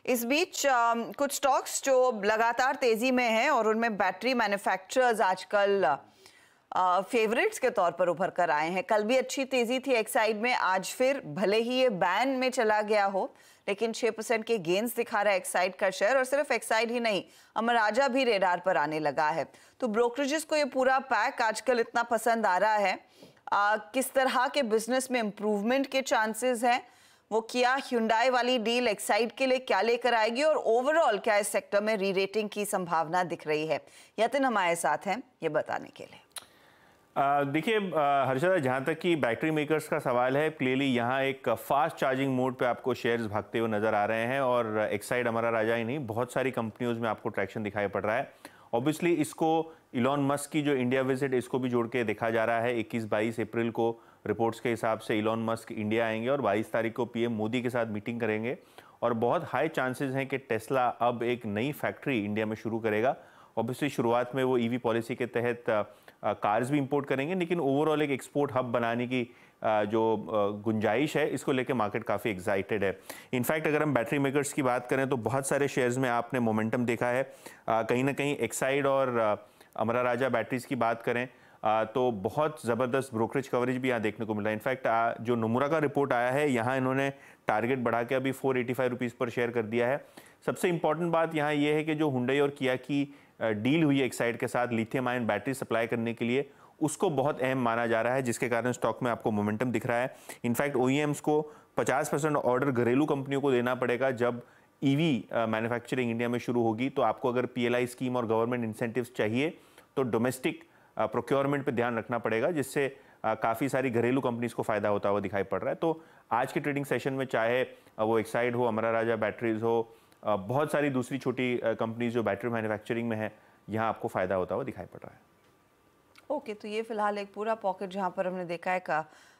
इस बीच कुछ स्टॉक्स जो लगातार तेजी में हैं और उनमें बैटरी मैन्युफैक्चरर्स आजकल फेवरेट्स के तौर पर उभर कर आए हैं। कल भी अच्छी तेजी थी एक्साइड में, आज फिर भले ही ये बैन में चला गया हो लेकिन 6% के गेन्स दिखा रहा है एक्साइड का शेयर। और सिर्फ एक्साइड ही नहीं, अमर राजा भी रेडार पर आने लगा है। तो ब्रोकरेजेस को ये पूरा पैक आजकल इतना पसंद आ रहा है। किस तरह के बिजनेस में इंप्रूवमेंट के चांसेस हैं, वो किया Hyundai वाली डील एक्साइड के लिए क्या लेकर आएगी और ओवरऑल क्या इस सेक्टर में री रेटिंग की संभावना दिख रही है, यतिन हमारे साथ हैं ये बताने के लिए। देखिए हर्षदा, जहाँ तक कि बैटरी मेकर्स का सवाल है, क्लियरली यहाँ एक फास्ट चार्जिंग मोड पे आपको शेयर्स भागते हुए नजर आ रहे हैं और एक्साइड अमरा राजा ही नहीं, बहुत सारी कंपनियों में आपको ट्रैक्शन दिखाई पड़ रहा है। ऑब्वियसली इसको इलॉन मस्क की जो इंडिया विजिट, इसको भी जोड़ के देखा जा रहा है। 21-22 अप्रैल को रिपोर्ट्स के हिसाब से इलॉन मस्क इंडिया आएंगे और 22 तारीख को पीएम मोदी के साथ मीटिंग करेंगे और बहुत हाई चांसेस हैं कि टेस्ला अब एक नई फैक्ट्री इंडिया में शुरू करेगा। ऑब्वियसली शुरुआत में वो ईवी पॉलिसी के तहत कार्स भी इंपोर्ट करेंगे, लेकिन ओवरऑल एक एक्सपोर्ट हब बनाने की जो गुंजाइश है, इसको लेकर मार्केट काफ़ी एक्साइटेड है। इनफैक्ट अगर हम बैटरी मेकर्स की बात करें तो बहुत सारे शेयर्स में आपने मोमेंटम देखा है। कहीं ना कहीं एक्साइड और अमरा राजा बैटरीज की बात करें तो बहुत ज़बरदस्त ब्रोकरेज कवरेज भी यहाँ देखने को मिला है। इनफैक्ट जो नोमुरा का रिपोर्ट आया है, यहाँ इन्होंने टारगेट बढ़ा के अभी 485 रुपीज़ पर शेयर कर दिया है। सबसे इंपॉर्टेंट बात यहाँ ये है कि जो हुंडई और किया की डील हुई है एक्साइड के साथ लिथियम आयन बैटरी सप्लाई करने के लिए, उसको बहुत अहम माना जा रहा है, जिसके कारण स्टॉक में आपको मोमेंटम दिख रहा है। इनफैक्ट OEMs को 50% ऑर्डर घरेलू कंपनियों को देना पड़ेगा जब ईवी मैन्युफैक्चरिंग इंडिया में शुरू होगी। तो आपको अगर PLI स्कीम और गवर्नमेंट इंसेंटिव्स चाहिए तो डोमेस्टिक प्रोक्योरमेंट पे ध्यान रखना पड़ेगा, जिससे काफ़ी सारी घरेलू कंपनीज को फायदा होता हुआ दिखाई पड़ रहा है। तो आज के ट्रेडिंग सेशन में चाहे वो एक्साइड हो, अमरा राजा बैटरीज हो, बहुत सारी दूसरी छोटी कंपनीज जो बैटरी मैन्युफैक्चरिंग में है, यहाँ आपको फायदा होता हुआ दिखाई पड़ रहा है। ओके, तो ये फिलहाल एक पूरा पॉकेट जहाँ पर हमने देखा है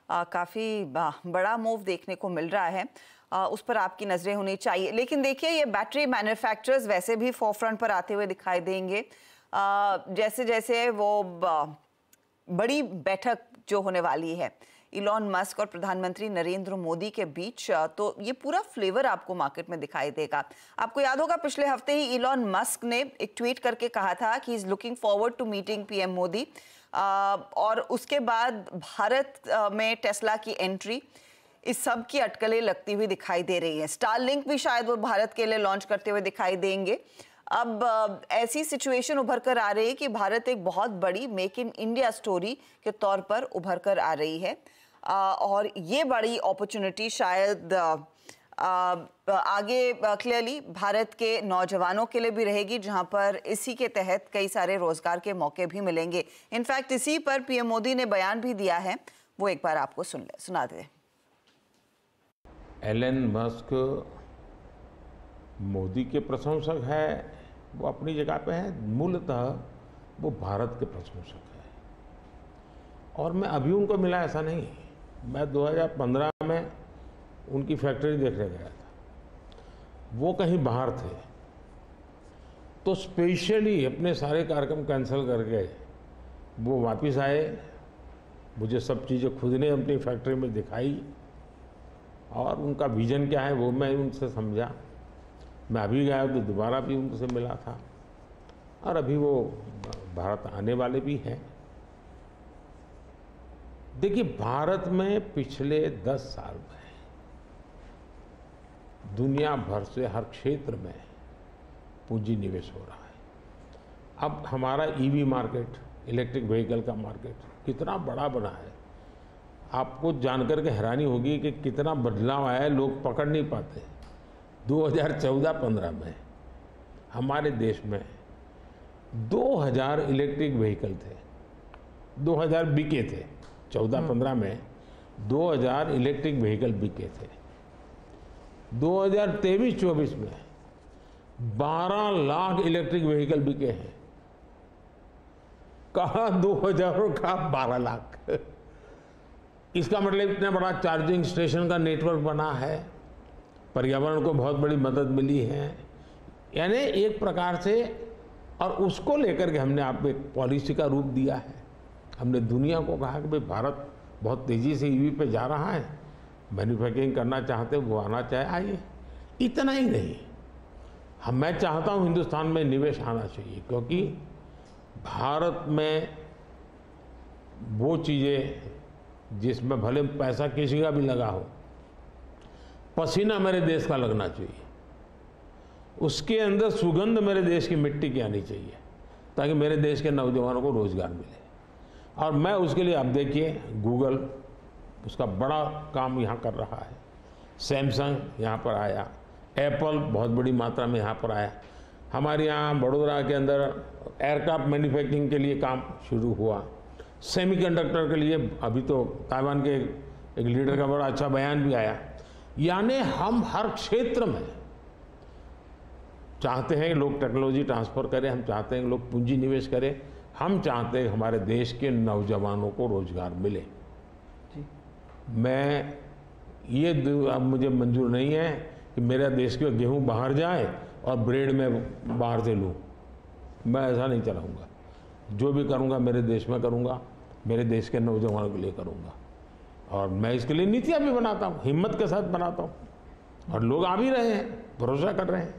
काफ़ी बड़ा मूव देखने को मिल रहा है, उस पर आपकी नज़रें होनी चाहिए। लेकिन देखिए, ये बैटरी मैन्युफैक्चरर्स वैसे भी फोरफ्रंट पर आते हुए दिखाई देंगे जैसे जैसे वो बड़ी बैठक जो होने वाली है इलॉन मस्क और प्रधानमंत्री नरेंद्र मोदी के बीच, तो ये पूरा फ्लेवर आपको मार्केट में दिखाई देगा। आपको याद होगा पिछले हफ्ते ही इलॉन मस्क ने एक ट्वीट करके कहा था कि is looking forward to meeting PM Modi, और उसके बाद भारत में टेस्ला की एंट्री, इस सब की अटकलें लगती हुई दिखाई दे रही हैं। स्टारलिंक भी शायद वो भारत के लिए लॉन्च करते हुए दिखाई देंगे। अब ऐसी सिचुएशन उभर कर आ रही है कि भारत एक बहुत बड़ी मेक इन इंडिया स्टोरी के तौर पर उभर कर आ रही है, और ये बड़ी अपॉर्चुनिटी शायद आगे क्लियरली भारत के नौजवानों के लिए भी रहेगी, जहां पर इसी के तहत कई सारे रोजगार के मौके भी मिलेंगे। इनफैक्ट इसी पर पीएम मोदी ने बयान भी दिया है, वो एक बार आपको सुना दें। एलन मस्क मोदी के प्रशंसक है, वो अपनी जगह पे है, मूलतः वो भारत के प्रशंसक है। और मैं अभी उनको मिला ऐसा नहीं, मैं 2015 में उनकी फैक्ट्री देखने गया था, वो कहीं बाहर थे, तो स्पेशली अपने सारे कार्यक्रम कैंसिल करके वो वापस आए। मुझे सब चीज़ें खुद ने अपनी फैक्ट्री में दिखाई और उनका विजन क्या है वो मैं उनसे समझा। मैं अभी गया तो दोबारा भी उनसे मिला था और अभी वो भारत आने वाले भी हैं। देखिए, भारत में पिछले 10 साल में दुनिया भर से हर क्षेत्र में पूंजी निवेश हो रहा है। अब हमारा ईवी मार्केट, इलेक्ट्रिक व्हीकल का मार्केट कितना बड़ा बना है, आपको जानकर के हैरानी होगी कि कितना बदलाव आया है, लोग पकड़ नहीं पाते। 2014-15 में हमारे देश में 2000 इलेक्ट्रिक व्हीकल थे, 2000 बिके थे। 14-15 में 2000 इलेक्ट्रिक व्हीकल बिके थे। 2023-24 में 12 लाख इलेक्ट्रिक व्हीकल बिके हैं। कहाँ 2000 और कहाँ 12 लाख। इसका मतलब इतना बड़ा चार्जिंग स्टेशन का नेटवर्क बना है, पर्यावरण को बहुत बड़ी मदद मिली है। यानी एक प्रकार से, और उसको लेकर के हमने आपको एक पॉलिसी का रूप दिया है। हमने दुनिया को कहा कि भाई भारत बहुत तेज़ी से ईवी पे जा रहा है, मैन्युफैक्चरिंग करना चाहते वो आना चाहे आइए। इतना ही नहीं, मैं चाहता हूं हिंदुस्तान में निवेश आना चाहिए, क्योंकि भारत में वो चीज़ें जिसमें भले पैसा किसी का भी लगा हो, पसीना मेरे देश का लगना चाहिए, उसके अंदर सुगंध मेरे देश की मिट्टी की आनी चाहिए, ताकि मेरे देश के नौजवानों को रोजगार मिले। और मैं उसके लिए, अब देखिए गूगल उसका बड़ा काम यहाँ कर रहा है, सैमसंग यहाँ पर आया, एप्पल बहुत बड़ी मात्रा में यहाँ पर आया, हमारे यहाँ बड़ोदरा के अंदर एयरक्राफ्ट मैन्युफैक्चरिंग के लिए काम शुरू हुआ, सेमीकंडक्टर के लिए अभी तो ताइवान के एक लीडर का बड़ा अच्छा बयान भी आया। यानी हम हर क्षेत्र में चाहते हैं कि लोग टेक्नोलॉजी ट्रांसफ़र करें, हम चाहते हैं कि लोग पूंजी निवेश करें, हम चाहते हैं कि हमारे देश के नौजवानों को रोजगार मिले। मैं ये अब मुझे मंजूर नहीं है कि मेरा देश के गेहूं बाहर जाए और ब्रेड में बाहर से लूँ, मैं ऐसा नहीं चलाऊँगा। जो भी करूँगा मेरे देश में करूँगा, मेरे देश के नौजवानों के लिए करूँगा, और मैं इसके लिए नीतियाँ भी बनाता हूँ, हिम्मत के साथ बनाता हूँ, और लोग आ भी रहे हैं, भरोसा कर रहे हैं।